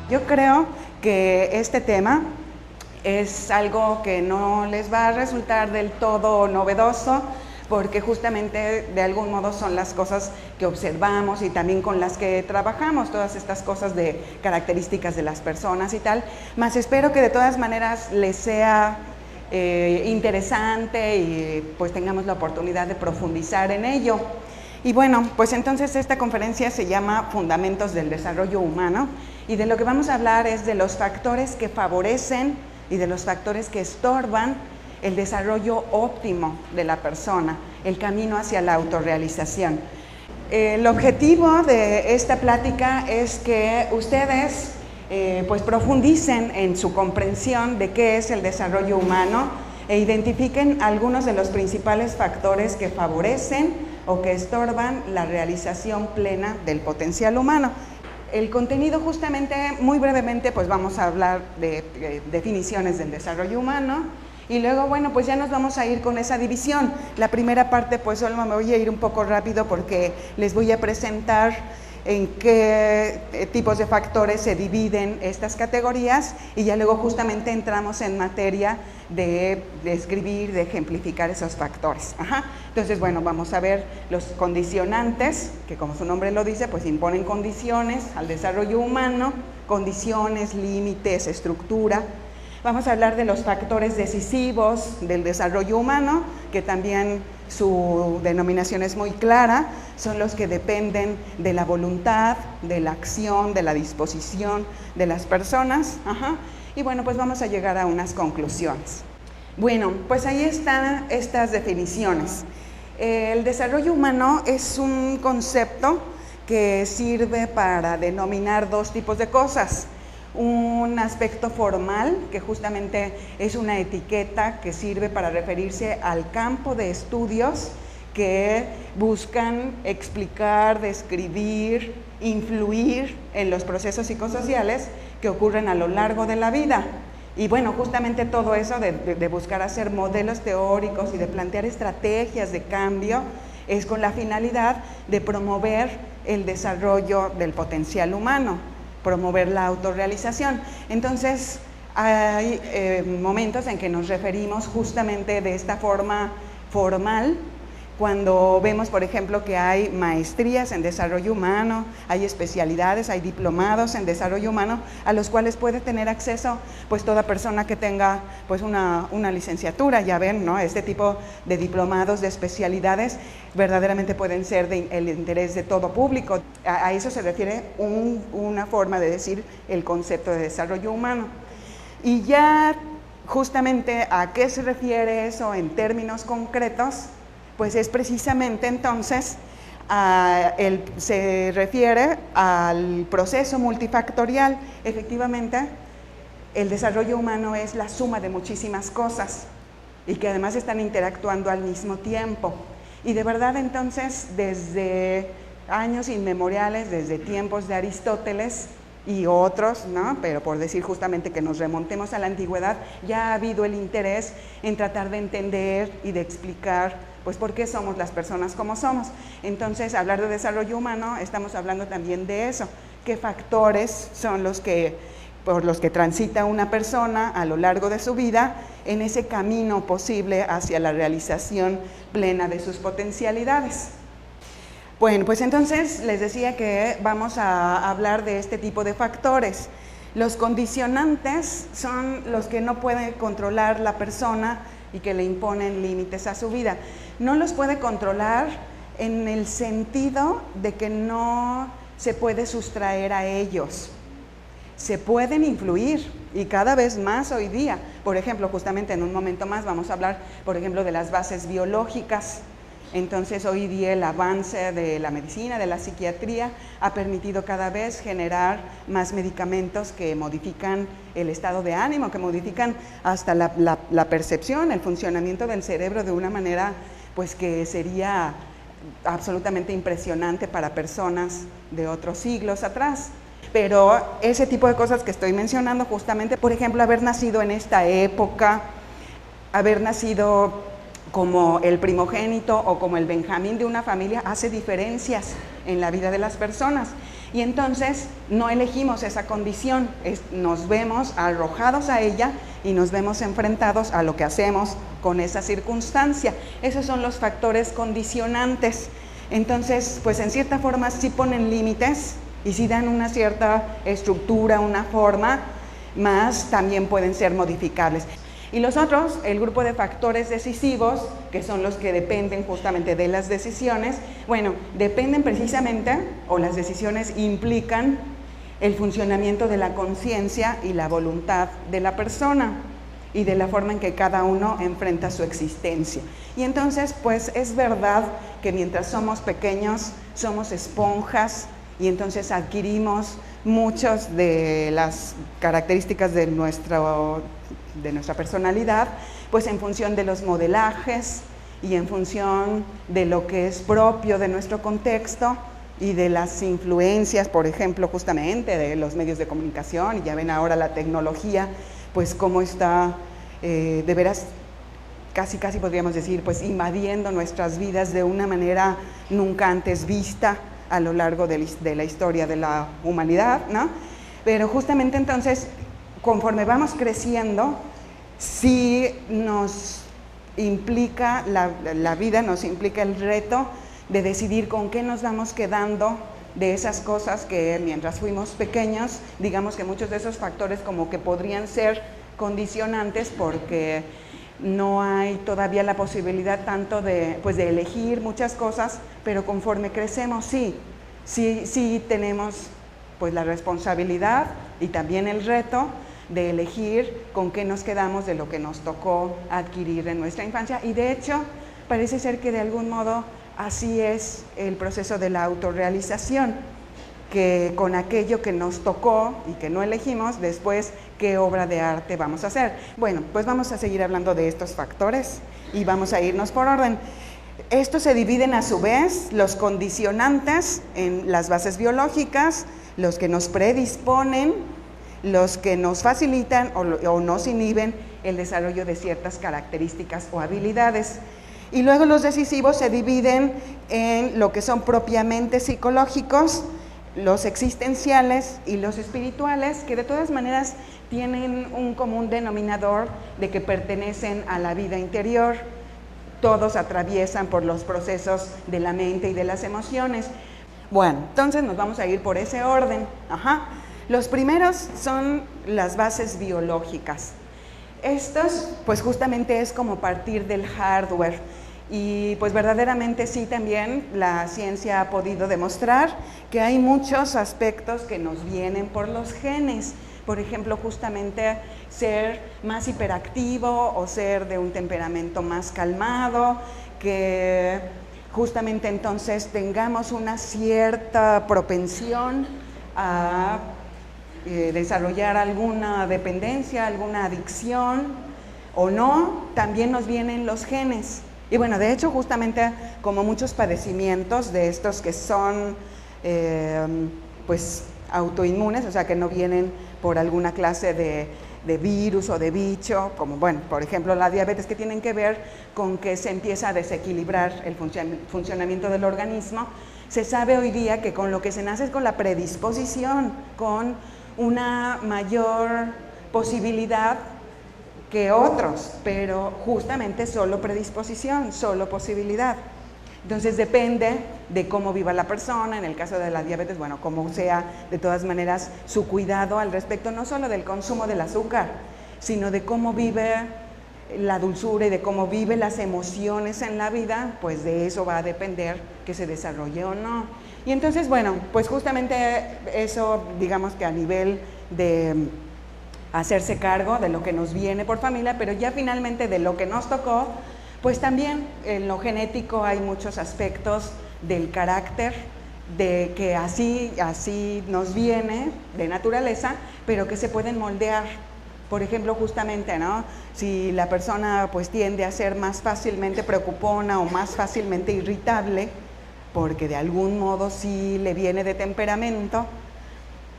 Yo creo que este tema es algo que no les va a resultar del todo novedoso, porque justamente de algún modo son las cosas que observamos y también con las que trabajamos, todas estas cosas de características de las personas y tal, más espero que de todas maneras les sea interesante y pues tengamos la oportunidad de profundizar en ello. Y bueno, pues entonces esta conferencia se llama Fundamentos del Desarrollo Humano, y de lo que vamos a hablar es de los factores que favorecen y de los factores que estorban el desarrollo óptimo de la persona, el camino hacia la autorrealización. El objetivo de esta plática es que ustedes pues profundicen en su comprensión de qué es el desarrollo humano e identifiquen algunos de los principales factores que favorecen o que estorban la realización plena del potencial humano. El contenido justamente, muy brevemente, pues vamos a hablar de definiciones del desarrollo humano y luego, bueno, pues ya nos vamos a ir con esa división. La primera parte, pues solo me voy a ir un poco rápido porque les voy a presentar en qué tipos de factores se dividen estas categorías y ya luego justamente entramos en materia de describir, de ejemplificar esos factores. Entonces, bueno, vamos a ver los condicionantes, que como su nombre lo dice, pues imponen condiciones al desarrollo humano, condiciones, límites, estructura. Vamos a hablar de los factores decisivos del desarrollo humano, que también su denominación es muy clara, son los que dependen de la voluntad, de la acción, de la disposición de las personas. Y bueno, pues vamos a llegar a unas conclusiones. Bueno, pues ahí están estas definiciones. El desarrollo humano es un concepto que sirve para denominar dos tipos de cosas. Un aspecto formal, que justamente es una etiqueta que sirve para referirse al campo de estudios que buscan explicar, describir, influir en los procesos psicosociales que ocurren a lo largo de la vida. Y bueno, justamente todo eso de buscar hacer modelos teóricos y de plantear estrategias de cambio es con la finalidad de promover el desarrollo del potencial humano, promover la autorrealización. Entonces, hay momentos en que nos referimos justamente de esta forma formal, cuando vemos, por ejemplo, que hay maestrías en desarrollo humano, hay especialidades, hay diplomados en desarrollo humano, a los cuales puede tener acceso pues toda persona que tenga pues una licenciatura. Ya ven, ¿no? Este tipo de diplomados, de especialidades, verdaderamente pueden ser del interés de todo público. A eso se refiere una forma de decir el concepto de desarrollo humano. Y ya justamente a qué se refiere eso en términos concretos, pues es precisamente entonces, se refiere al proceso multifactorial. Efectivamente, el desarrollo humano es la suma de muchísimas cosas y que además están interactuando al mismo tiempo. Y de verdad entonces, desde años inmemoriales, desde tiempos de Aristóteles y otros, ¿no? Pero por decir justamente que nos remontemos a la antigüedad, ya ha habido el interés en tratar de entender y de explicar pues por qué somos las personas como somos. Entonces, hablar de desarrollo humano, estamos hablando también de eso, qué factores son por los que transita una persona a lo largo de su vida en ese camino posible hacia la realización plena de sus potencialidades. Bueno, pues entonces les decía que vamos a hablar de este tipo de factores. Los condicionantes son los que no puede controlar la persona y que le imponen límites a su vida. No los puede controlar en el sentido de que no se puede sustraer a ellos. Se pueden influir y cada vez más hoy día. Por ejemplo, justamente en un momento más vamos a hablar, por ejemplo, de las bases biológicas. Entonces, hoy día el avance de la medicina, de la psiquiatría, ha permitido cada vez generar más medicamentos que modifican el estado de ánimo, que modifican hasta la percepción, el funcionamiento del cerebro de una manera pues que sería absolutamente impresionante para personas de otros siglos atrás. Pero ese tipo de cosas que estoy mencionando, justamente, por ejemplo, haber nacido en esta época, haber nacido como el primogénito o como el benjamín de una familia, hace diferencias en la vida de las personas. Y entonces no elegimos esa condición, nos vemos arrojados a ella y nos vemos enfrentados a lo que hacemos con esa circunstancia. Esos son los factores condicionantes. Entonces, pues en cierta forma sí ponen límites y sí dan una cierta estructura, una forma, más también pueden ser modificables. Y los otros, el grupo de factores decisivos, que son los que dependen justamente de las decisiones, bueno, dependen precisamente, o las decisiones implican el funcionamiento de la conciencia y la voluntad de la persona y de la forma en que cada uno enfrenta su existencia. Y entonces, pues es verdad que mientras somos pequeños, somos esponjas y entonces adquirimos muchas de las características de nuestra personalidad, pues en función de los modelajes y en función de lo que es propio de nuestro contexto y de las influencias, por ejemplo, justamente de los medios de comunicación, y ya ven ahora la tecnología, pues cómo está de veras, casi podríamos decir, pues invadiendo nuestras vidas de una manera nunca antes vista a lo largo de la historia de la humanidad, ¿no? Pero justamente entonces, conforme vamos creciendo, sí nos implica, la vida nos implica el reto de decidir con qué nos vamos quedando de esas cosas que mientras fuimos pequeños, digamos que muchos de esos factores como que podrían ser condicionantes porque no hay todavía la posibilidad tanto de elegir muchas cosas, pero conforme crecemos sí tenemos pues la responsabilidad y también el reto de elegir con qué nos quedamos de lo que nos tocó adquirir en nuestra infancia. Y de hecho, parece ser que de algún modo así es el proceso de la autorrealización, que con aquello que nos tocó y que no elegimos, después, ¿qué obra de arte vamos a hacer? Bueno, pues vamos a seguir hablando de estos factores y vamos a irnos por orden. Estos se dividen a su vez, los condicionantes en las bases biológicas, los que nos predisponen, los que nos facilitan o nos inhiben el desarrollo de ciertas características o habilidades. Y luego los decisivos se dividen en lo que son propiamente psicológicos, los existenciales y los espirituales, que de todas maneras tienen un común denominador de que pertenecen a la vida interior. Todos atraviesan por los procesos de la mente y de las emociones. Bueno, entonces nos vamos a ir por ese orden. Los primeros son las bases biológicas. Estos, pues justamente es como partir del hardware. Y pues verdaderamente sí, también la ciencia ha podido demostrar que hay muchos aspectos que nos vienen por los genes. Por ejemplo, justamente ser más hiperactivo o ser de un temperamento más calmado, que justamente entonces tengamos una cierta propensión a desarrollar alguna dependencia, alguna adicción o no, también nos vienen los genes. Y bueno, de hecho, justamente como muchos padecimientos de estos que son pues autoinmunes, o sea que no vienen por alguna clase de virus o de bicho, como bueno, por ejemplo la diabetes, que tienen que ver con que se empieza a desequilibrar el funcionamiento del organismo. Se sabe hoy día que con lo que se nace es con la predisposición, con una mayor posibilidad que otros, pero justamente solo predisposición, solo posibilidad. Entonces depende de cómo viva la persona, en el caso de la diabetes, bueno, cómo sea de todas maneras su cuidado al respecto, no solo del consumo del azúcar, sino de cómo vive la dulzura y de cómo vive las emociones en la vida, pues de eso va a depender que se desarrolle o no. Y entonces, bueno, pues justamente eso, digamos que a nivel de hacerse cargo de lo que nos viene por familia, pero ya finalmente de lo que nos tocó, pues también en lo genético hay muchos aspectos del carácter, de que así nos viene de naturaleza, pero que se pueden moldear. Por ejemplo, justamente, ¿no? Si la persona pues tiende a ser más fácilmente preocupona o más fácilmente irritable, porque de algún modo sí le viene de temperamento,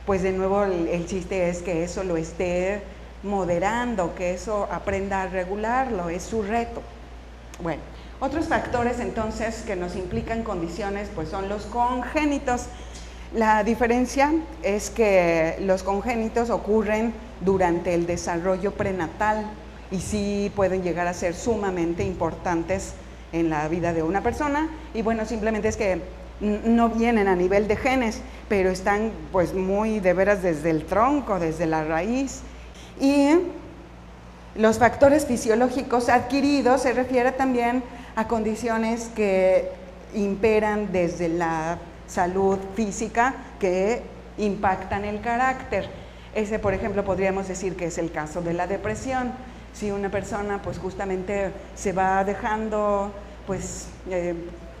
pues de nuevo el chiste es que eso lo esté moderando, que eso aprenda a regularlo, es su reto. Bueno, otros factores entonces que nos implican condiciones pues son los congénitos. La diferencia es que los congénitos ocurren durante el desarrollo prenatal y sí pueden llegar a ser sumamente importantes en la vida de una persona, y bueno, simplemente es que no vienen a nivel de genes, pero están pues muy de veras desde el tronco, desde la raíz. Y los factores fisiológicos adquiridos se refiere también a condiciones que imperan desde la salud física que impactan el carácter. Ese, por ejemplo, podríamos decir que es el caso de la depresión. Si una persona pues justamente se va dejando pues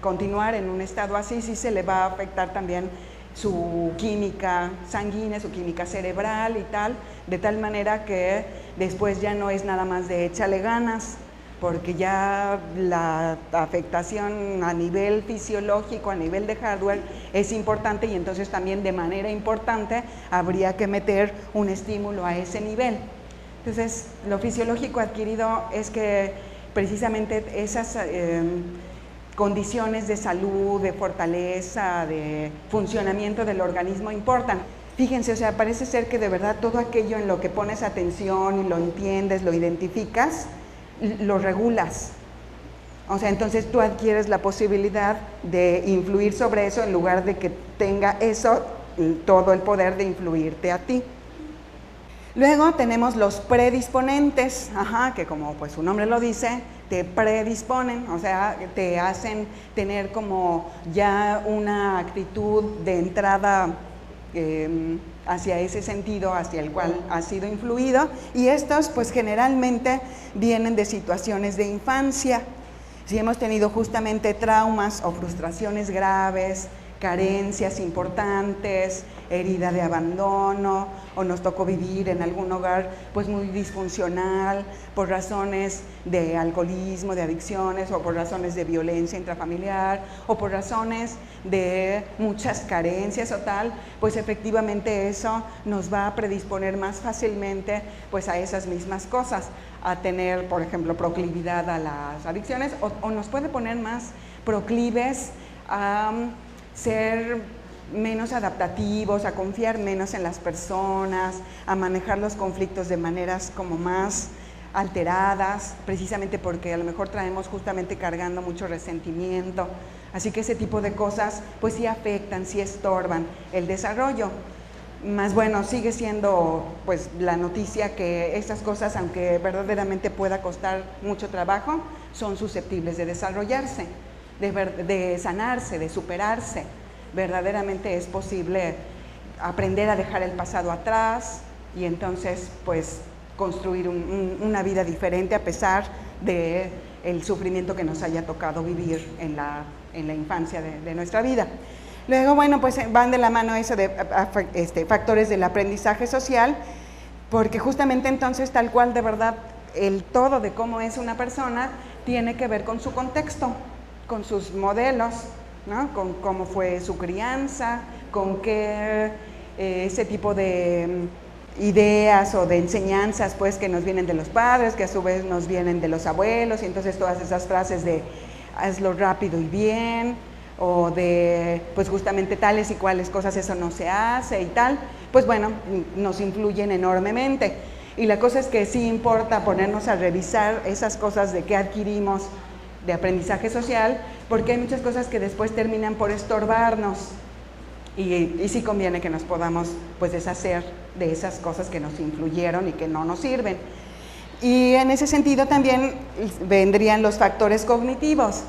continuar en un estado así, sí se le va a afectar también su química sanguínea, su química cerebral y tal, de tal manera que después ya no es nada más de échale ganas, porque ya la afectación a nivel fisiológico, a nivel de hardware, es importante, y entonces también de manera importante habría que meter un estímulo a ese nivel. Entonces, lo fisiológico adquirido es que precisamente esas condiciones de salud, de fortaleza, de funcionamiento del organismo importan. Fíjense, o sea, parece ser que de verdad todo aquello en lo que pones atención y lo entiendes, lo identificas, lo regulas. O sea, entonces tú adquieres la posibilidad de influir sobre eso en lugar de que tenga eso todo el poder de influirte a ti. Luego tenemos los predisponentes, que como pues su nombre lo dice, te predisponen, o sea, te hacen tener como ya una actitud de entrada hacia ese sentido hacia el cual has sido influido, y estos pues generalmente vienen de situaciones de infancia. Si hemos tenido justamente traumas o frustraciones graves, carencias importantes, herida de abandono, o nos tocó vivir en algún hogar pues muy disfuncional por razones de alcoholismo, de adicciones, o por razones de violencia intrafamiliar, o por razones de muchas carencias o tal, pues efectivamente eso nos va a predisponer más fácilmente pues a esas mismas cosas, a tener, por ejemplo, proclividad a las adicciones, o nos puede poner más proclives a ser menos adaptativos, a confiar menos en las personas, a manejar los conflictos de maneras como más alteradas, precisamente porque a lo mejor traemos justamente cargando mucho resentimiento. Así que ese tipo de cosas pues sí afectan, sí estorban el desarrollo. Más bueno, sigue siendo pues la noticia que estas cosas, aunque verdaderamente pueda costar mucho trabajo, son susceptibles de desarrollarse, de sanarse, de superarse. Verdaderamente es posible aprender a dejar el pasado atrás y entonces pues construir una vida diferente a pesar del sufrimiento que nos haya tocado vivir en la infancia de nuestra vida. Luego, bueno, pues van de la mano eso de factores del aprendizaje social, porque justamente entonces tal cual de verdad el todo de cómo es una persona tiene que ver con su contexto, con sus modelos, ¿no? Con cómo fue su crianza, con qué ese tipo de ideas o de enseñanzas pues que nos vienen de los padres, que a su vez nos vienen de los abuelos, y entonces todas esas frases de hazlo rápido y bien, o de pues justamente tales y cuales cosas eso no se hace y tal, pues bueno, nos influyen enormemente. Y la cosa es que sí importa ponernos a revisar esas cosas de qué adquirimos de aprendizaje social, porque hay muchas cosas que después terminan por estorbarnos, y sí conviene que nos podamos pues deshacer de esas cosas que nos influyeron y que no nos sirven. Y en ese sentido también vendrían los factores cognitivos,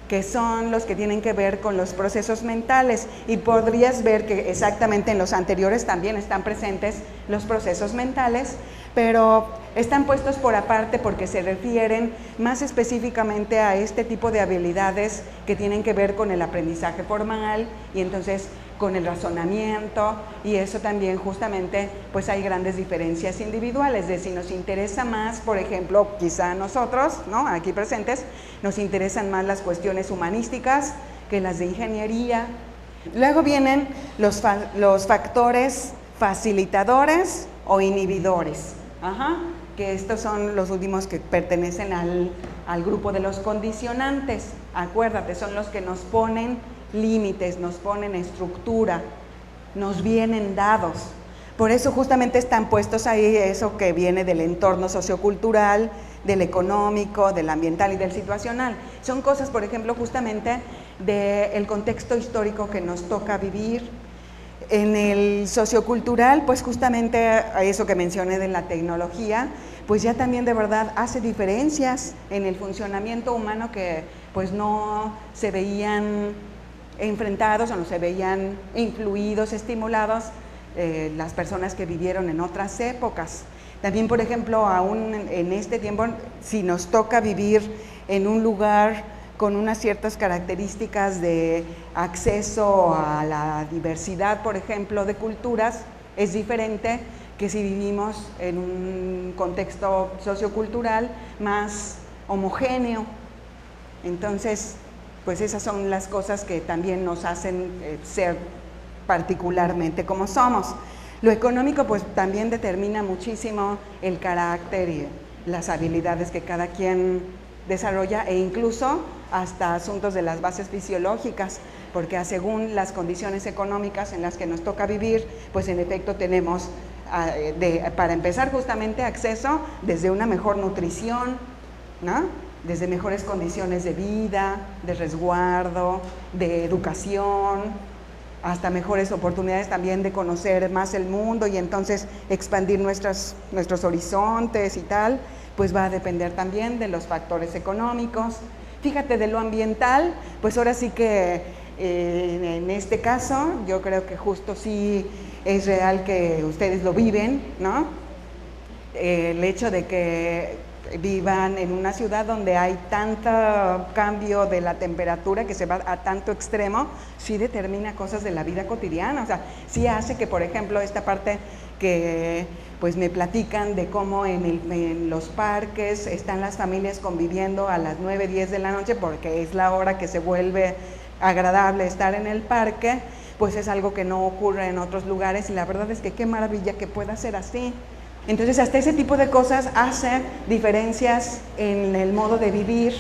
que son los que tienen que ver con los procesos mentales, y podrías ver que exactamente en los anteriores también están presentes los procesos mentales, pero están puestos por aparte porque se refieren más específicamente a este tipo de habilidades que tienen que ver con el aprendizaje formal y entonces con el razonamiento, y eso también justamente pues hay grandes diferencias individuales de si nos interesa más, por ejemplo, quizá a nosotros, ¿no?, aquí presentes, nos interesan más las cuestiones humanísticas que las de ingeniería. Luego vienen los factores facilitadores o inhibidores, que estos son los últimos que pertenecen al grupo de los condicionantes. Acuérdate, son los que nos ponen límites, nos ponen estructura, nos vienen dados. Por eso justamente están puestos ahí eso que viene del entorno sociocultural, del económico, del ambiental y del situacional. Son cosas, por ejemplo, justamente del contexto histórico que nos toca vivir. En el sociocultural, pues justamente eso que mencioné de la tecnología, pues ya también de verdad hace diferencias en el funcionamiento humano que pues no se veían enfrentados o no se veían influidos, estimulados las personas que vivieron en otras épocas. También, por ejemplo, aún en este tiempo, si nos toca vivir en un lugar con unas ciertas características de acceso a la diversidad, por ejemplo, de culturas, es diferente que si vivimos en un contexto sociocultural más homogéneo. Entonces, pues esas son las cosas que también nos hacen ser particularmente como somos. Lo económico pues también determina muchísimo el carácter y las habilidades que cada quien desarrolla e incluso hasta asuntos de las bases fisiológicas, porque según las condiciones económicas en las que nos toca vivir, pues en efecto tenemos para empezar justamente acceso desde una mejor nutrición, ¿no? Desde mejores condiciones de vida, de resguardo, de educación, hasta mejores oportunidades también de conocer más el mundo y entonces expandir nuestros horizontes y tal, pues va a depender también de los factores económicos. Fíjate, de lo ambiental, pues ahora sí que en este caso yo creo que justo sí es real que ustedes lo viven, ¿no? El hecho de que vivan en una ciudad donde hay tanto cambio de la temperatura que se va a tanto extremo, sí determina cosas de la vida cotidiana, o sea, sí hace que, por ejemplo, esta parte que pues me platican de cómo en los parques están las familias conviviendo a las 9, 10 de la noche porque es la hora que se vuelve agradable estar en el parque, pues es algo que no ocurre en otros lugares y la verdad es que qué maravilla que pueda ser así. Entonces, hasta ese tipo de cosas hace diferencias en el modo de vivir,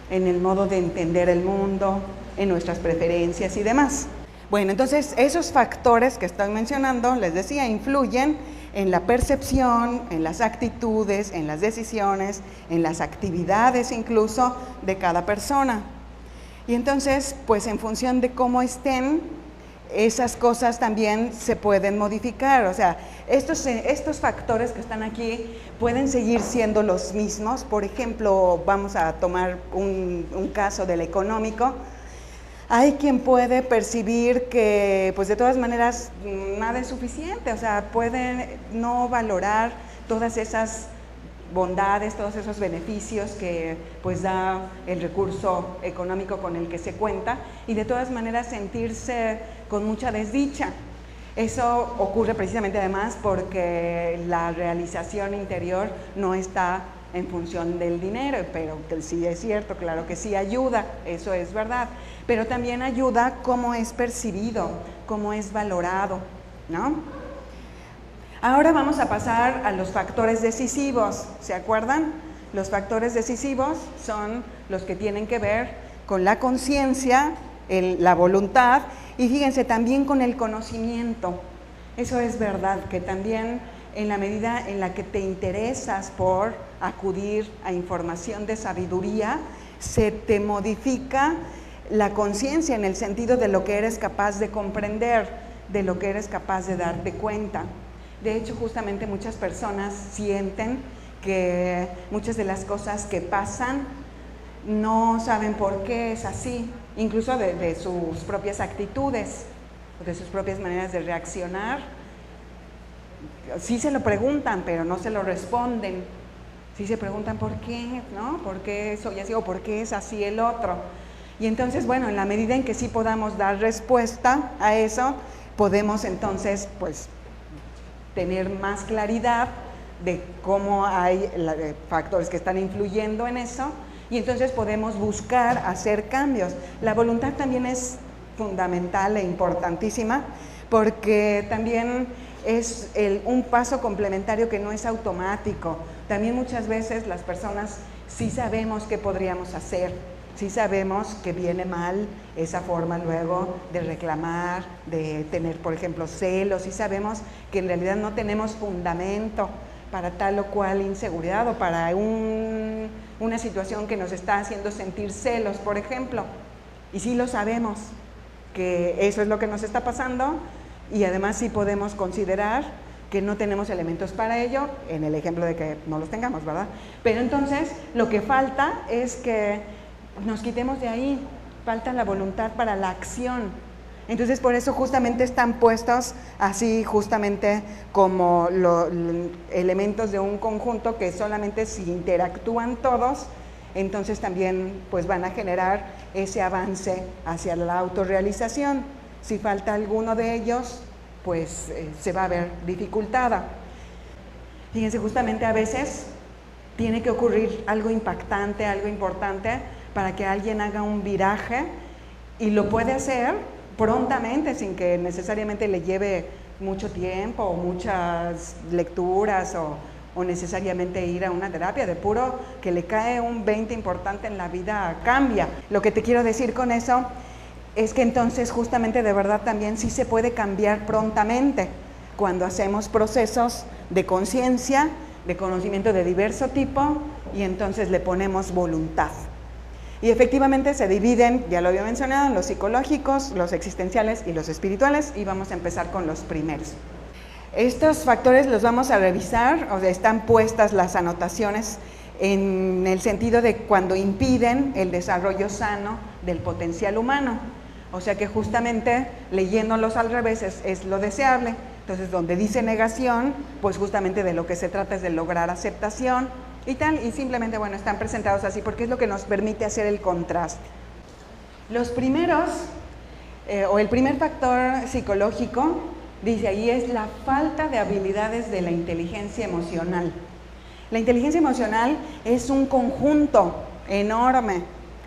en el modo de entender el mundo, en nuestras preferencias y demás. Bueno, entonces esos factores que estoy mencionando, les decía, influyen en la percepción, en las actitudes, en las decisiones, en las actividades incluso de cada persona. Y entonces, pues en función de cómo estén, esas cosas también se pueden modificar, o sea, estos factores que están aquí pueden seguir siendo los mismos. Por ejemplo, vamos a tomar un caso del económico. Hay quien puede percibir que, pues de todas maneras, nada es suficiente, o sea, pueden no valorar todas esas bondades, todos esos beneficios que pues da el recurso económico con el que se cuenta y de todas maneras sentirse con mucha desdicha. Eso ocurre precisamente además porque la realización interior no está en función del dinero, pero que sí es cierto, claro que sí ayuda, eso es verdad, pero también ayuda cómo es percibido, cómo es valorado, ¿no? Ahora vamos a pasar a los factores decisivos, ¿se acuerdan? Los factores decisivos son los que tienen que ver con la conciencia, la voluntad y fíjense también con el conocimiento. Eso es verdad, que también en la medida en la que te interesas por acudir a información de sabiduría, se te modifica la conciencia en el sentido de lo que eres capaz de comprender, de lo que eres capaz de darte cuenta. De hecho, justamente muchas personas sienten que muchas de las cosas que pasan no saben por qué es así, incluso de sus propias actitudes, de sus propias maneras de reaccionar. Sí se lo preguntan, pero no se lo responden. Sí se preguntan por qué, ¿no? ¿Por qué soy así o por qué es así el otro? Y entonces, bueno, en la medida en que sí podamos dar respuesta a eso, podemos entonces, pues, tener más claridad de cómo hay factores que están influyendo en eso y entonces podemos buscar hacer cambios. La voluntad también es fundamental e importantísima porque también es un paso complementario que no es automático. También muchas veces las personas sí sabemos qué podríamos hacer, sí sabemos que viene mal esa forma luego de reclamar, de tener, por ejemplo, celos, sí sabemos que en realidad no tenemos fundamento para tal o cual inseguridad o para una situación que nos está haciendo sentir celos, por ejemplo. Y sí lo sabemos, que eso es lo que nos está pasando, y además sí podemos considerar que no tenemos elementos para ello, en el ejemplo de que no los tengamos, ¿verdad? Pero entonces lo que falta es que nos quitemos de ahí, falta la voluntad para la acción. Entonces por eso justamente están puestos así justamente como elementos de un conjunto que solamente si interactúan todos, entonces también pues van a generar ese avance hacia la autorrealización. Si falta alguno de ellos, pues se va a ver dificultada. Fíjense, justamente a veces tiene que ocurrir algo impactante, algo importante, para que alguien haga un viraje, y lo puede hacer prontamente, sin que necesariamente le lleve mucho tiempo o muchas lecturas o necesariamente ir a una terapia. De puro que le cae un 20 importante en la vida, cambia. Lo que te quiero decir con eso es que entonces justamente de verdad también sí se puede cambiar prontamente cuando hacemos procesos de conciencia, de conocimiento de diverso tipo, y entonces le ponemos voluntad. Y efectivamente se dividen, ya lo había mencionado, en los psicológicos, los existenciales y los espirituales, y vamos a empezar con los primeros. Estos factores los vamos a revisar, o sea, están puestas las anotaciones en el sentido de cuando impiden el desarrollo sano del potencial humano. O sea que justamente leyéndolos al revés es lo deseable. Entonces, donde dice negación, pues justamente de lo que se trata es de lograr aceptación y tal, y simplemente, bueno, están presentados así porque es lo que nos permite hacer el contraste. Los primeros, o el primer factor psicológico, dice ahí, es la falta de habilidades de la inteligencia emocional. La inteligencia emocional es un conjunto enorme.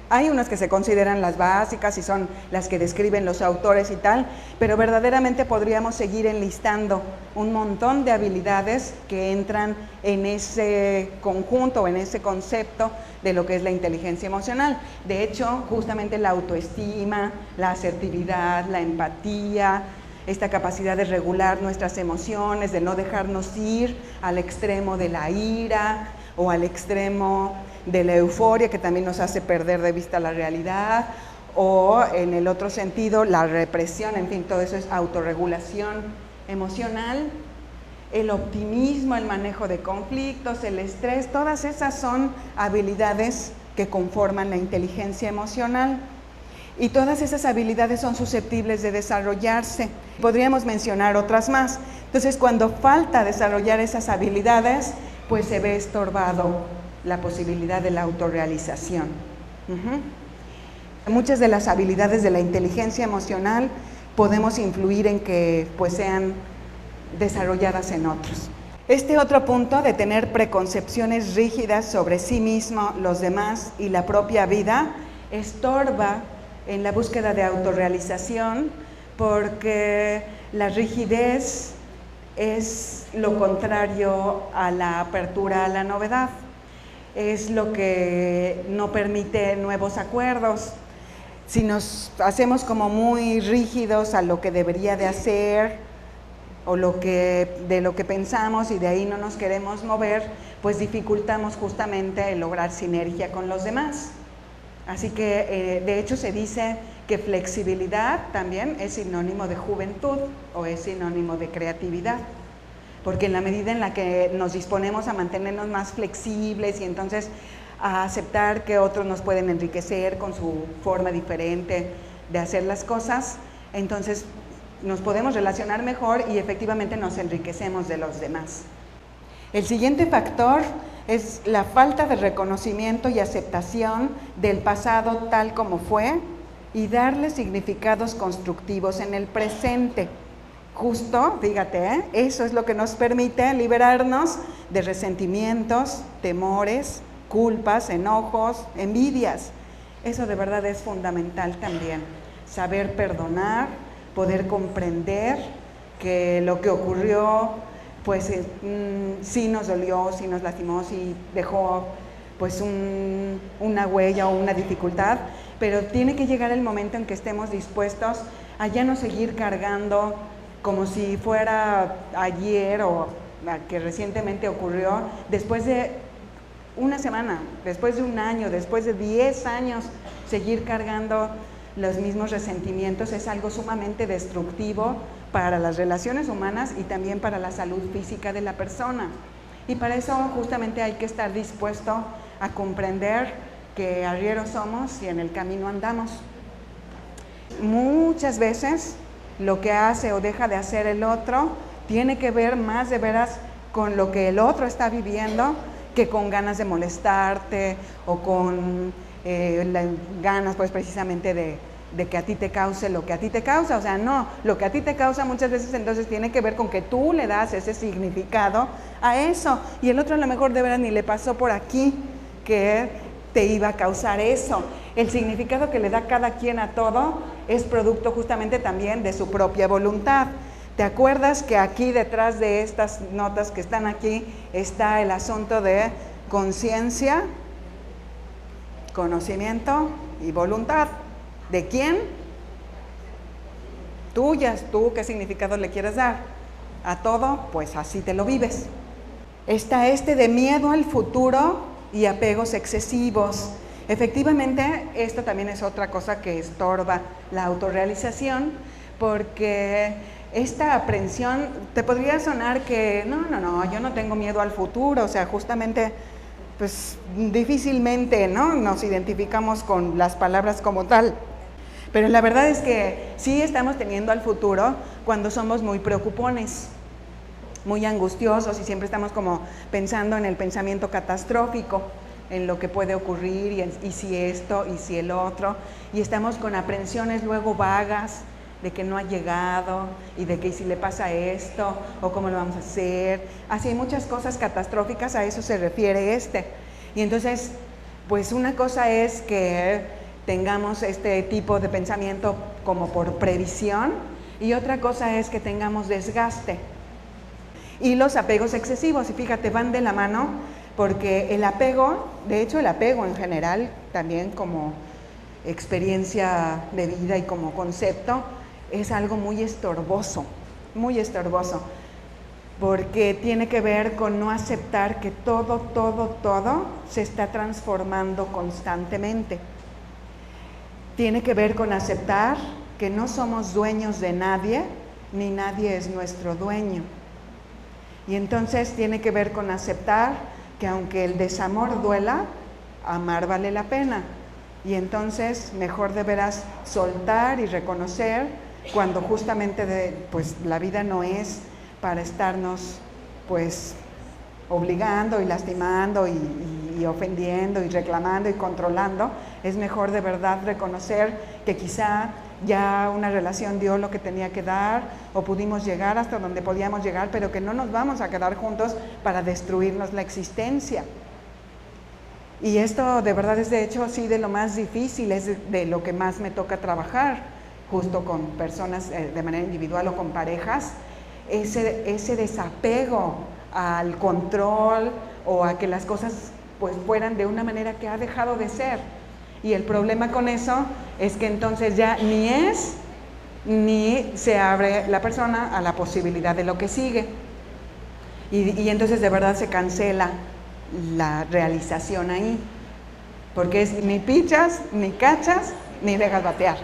Hay unas que se consideran las básicas y son las que describen los autores y tal, pero verdaderamente podríamos seguir enlistando un montón de habilidades que entran en ese conjunto, en ese concepto de lo que es la inteligencia emocional. De hecho, justamente la autoestima, la asertividad, la empatía, esta capacidad de regular nuestras emociones, de no dejarnos ir al extremo de la ira o al extremo de la euforia, que también nos hace perder de vista la realidad, o en el otro sentido, la represión, en fin, todo eso es autorregulación emocional, el optimismo, el manejo de conflictos, el estrés, todas esas son habilidades que conforman la inteligencia emocional. Y todas esas habilidades son susceptibles de desarrollarse. Podríamos mencionar otras más. Entonces, cuando falta desarrollar esas habilidades, pues se ve estorbado la posibilidad de la autorrealización. Muchas de las habilidades de la inteligencia emocional podemos influir en que pues sean desarrolladas en otros. Este otro punto de tener preconcepciones rígidas sobre sí mismo, los demás y la propia vida estorba en la búsqueda de autorrealización, porque la rigidez es lo contrario a la apertura a la novedad, es lo que no permite nuevos acuerdos. Si nos hacemos como muy rígidos a lo que debería de hacer o de lo que pensamos, y de ahí no nos queremos mover, pues dificultamos justamente el lograr sinergia con los demás. Así que de hecho se dice que flexibilidad también es sinónimo de juventud o es sinónimo de creatividad, porque en la medida en la que nos disponemos a mantenernos más flexibles y entonces a aceptar que otros nos pueden enriquecer con su forma diferente de hacer las cosas, entonces nos podemos relacionar mejor y efectivamente nos enriquecemos de los demás. El siguiente factor es la falta de reconocimiento y aceptación del pasado tal como fue y darle significados constructivos en el presente. Justo, fíjate, eso es lo que nos permite liberarnos de resentimientos, temores, culpas, enojos, envidias. Eso de verdad es fundamental también. Saber perdonar, poder comprender que lo que ocurrió pues sí nos dolió, sí nos lastimó, sí dejó pues una huella o una dificultad, pero tiene que llegar el momento en que estemos dispuestos a ya no seguir cargando como si fuera ayer o que recientemente ocurrió, después de una semana, después de un año, después de 10 años, seguir cargando los mismos resentimientos es algo sumamente destructivo para las relaciones humanas y también para la salud física de la persona. Y para eso justamente hay que estar dispuesto a comprender que arrieros somos y en el camino andamos. Muchas veces lo que hace o deja de hacer el otro tiene que ver más de veras con lo que el otro está viviendo que con ganas de molestarte o con ganas pues precisamente de que a ti te cause lo que a ti te causa. O sea, no, lo que a ti te causa muchas veces entonces tiene que ver con que tú le das ese significado a eso y el otro a lo mejor de veras ni le pasó por aquí que te iba a causar eso. El significado que le da cada quien a todo es producto justamente también de su propia voluntad. ¿Te acuerdas que aquí detrás de estas notas que están aquí está el asunto de conciencia, conocimiento y voluntad? ¿De quién? Tuyas. ¿Tú qué significado le quieres dar? A todo, pues así te lo vives. Está de miedo al futuro y apegos excesivos. Efectivamente, esto también es otra cosa que estorba la autorrealización, porque esta aprensión te podría sonar que no, yo no tengo miedo al futuro, o sea, justamente, pues difícilmente, ¿no?, nos identificamos con las palabras como tal. Pero la verdad es que sí estamos teniendo al futuro cuando somos muy preocupones, muy angustiosos y siempre estamos como pensando en el pensamiento catastrófico, en lo que puede ocurrir y si esto y si el otro, y estamos con aprensiones luego vagas de que no ha llegado y de que si le pasa esto o cómo lo vamos a hacer. Así hay muchas cosas catastróficas, a eso se refiere Y entonces, pues una cosa es que tengamos este tipo de pensamiento como por previsión y otra cosa es que tengamos desgaste. Y los apegos excesivos, y fíjate, van de la mano porque el apego, de hecho el apego en general, también como experiencia de vida y como concepto, es algo muy estorboso, porque tiene que ver con no aceptar que todo se está transformando constantemente. Tiene que ver con aceptar que no somos dueños de nadie, ni nadie es nuestro dueño. Y entonces tiene que ver con aceptar que aunque el desamor duela, amar vale la pena. Y entonces mejor deberás soltar y reconocer cuando justamente pues la vida no es para estarnos pues obligando y lastimando y ofendiendo y reclamando y controlando. Es mejor de verdad reconocer que quizá ya una relación dio lo que tenía que dar o pudimos llegar hasta donde podíamos llegar, pero que no nos vamos a quedar juntos para destruirnos la existencia. Y esto de verdad es de hecho sí de lo más difícil, es de lo que más me toca trabajar justo con personas de manera individual o con parejas, ese desapego al control o a que las cosas pues fueran de una manera que ha dejado de ser. Y el problema con eso es que entonces ya ni se abre la persona a la posibilidad de lo que sigue. Y entonces de verdad se cancela la realización ahí, porque es ni pichas, ni cachas, ni dejas batear.